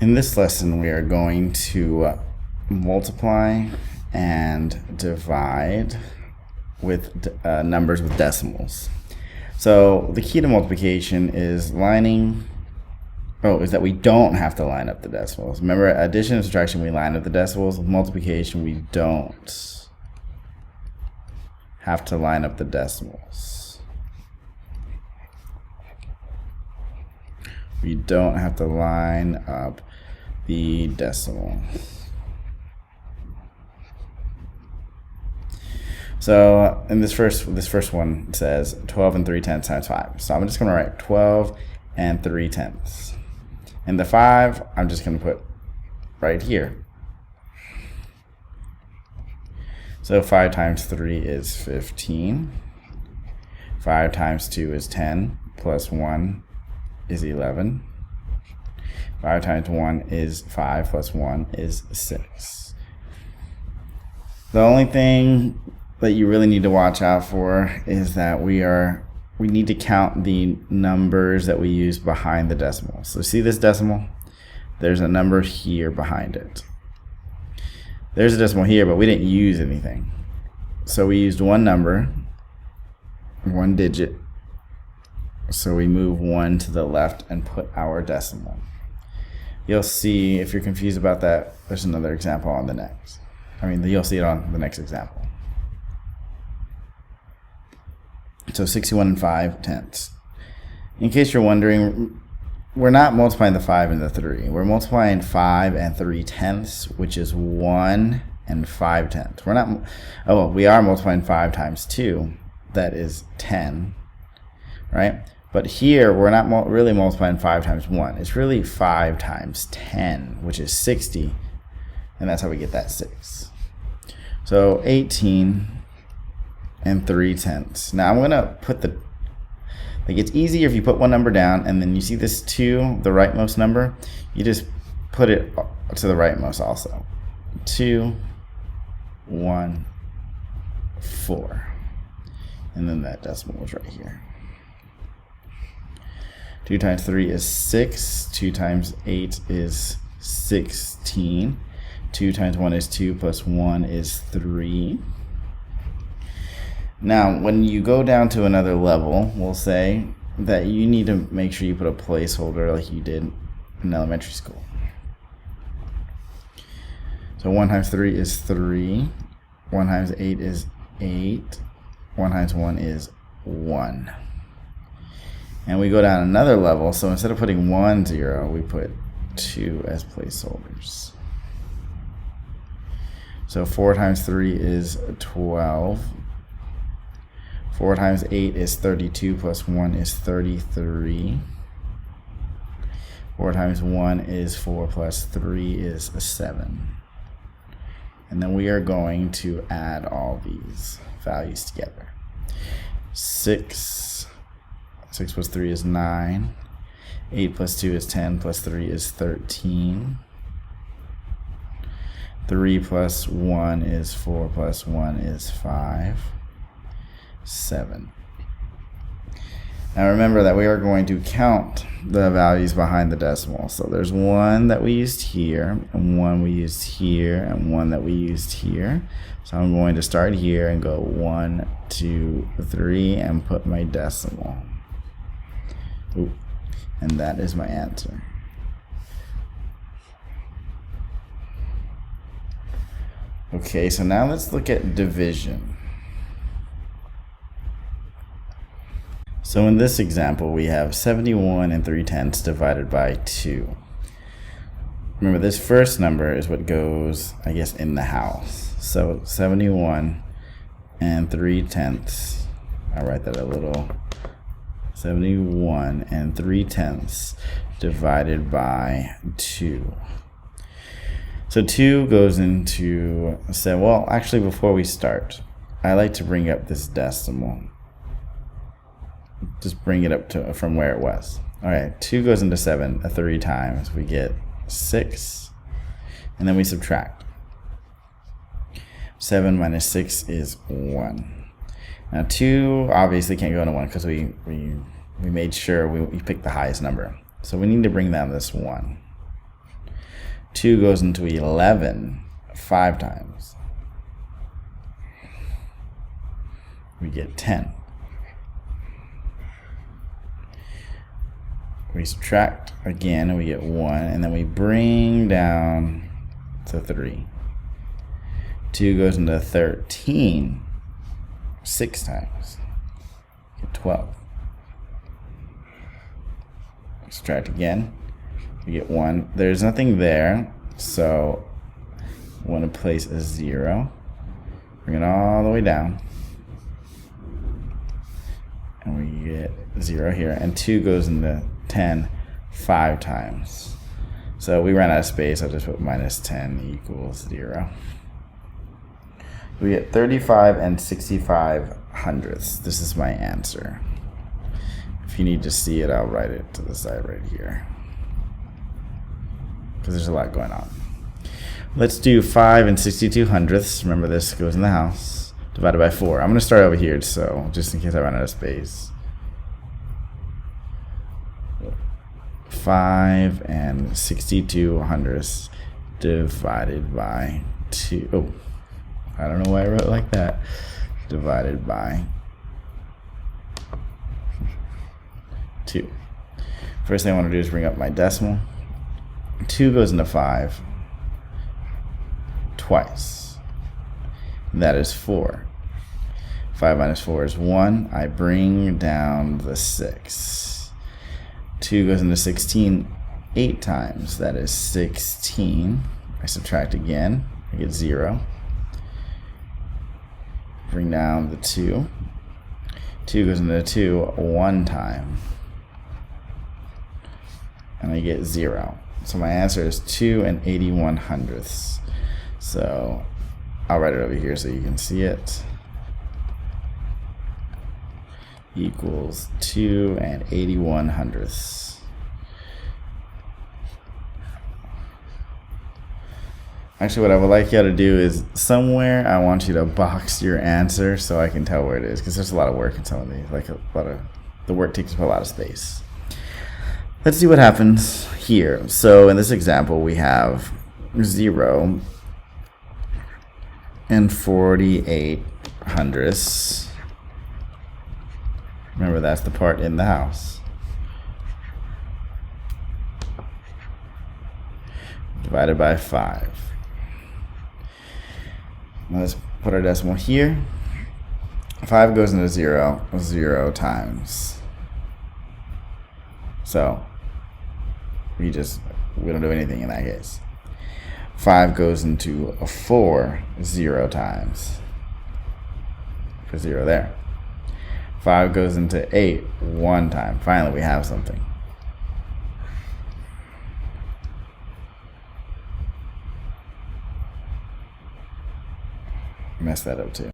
In this lesson, we are going to multiply and divide with numbers with decimals. So the key to multiplication is is that we don't have to line up the decimals. Remember, addition and subtraction, we line up the decimals. With multiplication, we don't have to line up the decimals. We don't have to line up the decimal. So in this first one, it says 12 and 3/10 times 5. So I'm just going to write 12 and 3/10. And the 5, I'm just going to put right here. So 5 times 3 is 15. 5 times 2 is 10, plus 1 is 11. 5 times 1 is 5, plus 1 is 6. The only thing that you really need to watch out for is that we need to count the numbers that we use behind the decimal. So see this decimal? There's a number here behind it. There's a decimal here, but we didn't use anything. So we used one number, one digit. So we move 1 to the left and put our decimal. You'll see, if you're confused about that, there's another example on the next. You'll see it on the next example. So 61 and 5/10. In case you're wondering, we're not multiplying the 5 and the 3. We're multiplying 5 and 3/10, which is 1 and 5/10. We are multiplying 5 times 2. That is 10, right? But here, we're not really multiplying 5 times 1. It's really 5 times 10, which is 60. And that's how we get that 6. So 18 and 3/10. Now I'm going to put it's easier if you put one number down and then you see this 2, the rightmost number, you just put it to the rightmost also. 2, 1, 4. And then that decimal was right here. 2 times 3 is 6. 2 times 8 is 16. 2 times 1 is 2, plus 1 is 3. Now, when you go down to another level, we'll say that you need to make sure you put a placeholder like you did in elementary school. So 1 times 3 is 3. 1 times 8 is 8. 1 times 1 is 1. And we go down another level, so instead of putting 1, 0, we put 2 as placeholders. So 4 times 3 is 12. 4 times 8 is 32, plus 1 is 33. 4 times 1 is 4, plus 3 is 7. And then we are going to add all these values together. 6 plus 3 is 9. 8 plus 2 is 10, plus 3 is 13. 3 plus 1 is 4, plus 1 is 5. 7. Now remember that we are going to count the values behind the decimal. So there's 1 that we used here, and 1 we used here, and 1 that we used here. So I'm going to start here and go 1, 2, 3, and put my decimal. Ooh, and that is my answer. Okay, so now let's look at division. So in this example, we have 71 and 3/10 divided by 2. Remember, this first number is what goes, in the house. So 71 and 3/10. I'll write that a little. 71 and 3/10 divided by 2. So 2 goes into, before we start, I like to bring up this decimal. Just bring it up from where it was. All right, 2 goes into 7 3 times. We get 6, and then we subtract. 7 minus 6 is 1. Now 2 obviously can't go into 1 because we made sure we picked the highest number. So we need to bring down this 1. 2 goes into 11 5 times. We get 10. We subtract again and we get 1, and then we bring down to 3. 2 goes into 13 6 times. Get 12. Subtract again. We get 1. There's nothing there, so I want to place a 0. Bring it all the way down. And we get 0 here. And 2 goes into 10 5 times. So we ran out of space. I'll just put minus 10 equals 0. We get 35 and 65 hundredths. This is my answer. If you need to see it, I'll write it to the side right here, because there's a lot going on. Let's do 5 and 62 hundredths. Remember, this goes in the house. Divided by 4. I'm going to start over here, so just in case I run out of space. 5 and 62 hundredths divided by 2. Oh, I don't know why I wrote it like that. Divided by 2. First thing I want to do is bring up my decimal. 2 goes into 5 twice. That is 4. 5 minus 4 is 1. I bring down the 6. 2 goes into 16 8 times. That is 16. I subtract again. I get 0. Bring down the 2. 2 goes into 2 1 time. And I get 0. So my answer is 2 and 81 hundredths. So I'll write it over here so you can see it. Equals 2 and 81 hundredths. Actually, what I would like you to do is somewhere I want you to box your answer so I can tell where it is, because there's a lot of work in some of these. Like the work takes up a lot of space. Let's see what happens here. So in this example, we have 0 and 48 hundredths. Remember, that's the part in the house. Divided by 5. Now let's put our decimal here. 5 goes into 0 times. So we don't do anything in that case. 5 goes into a 4 0 times. Put 0 there. 5 goes into 8 1 time. Finally, we have something. Messed that up too.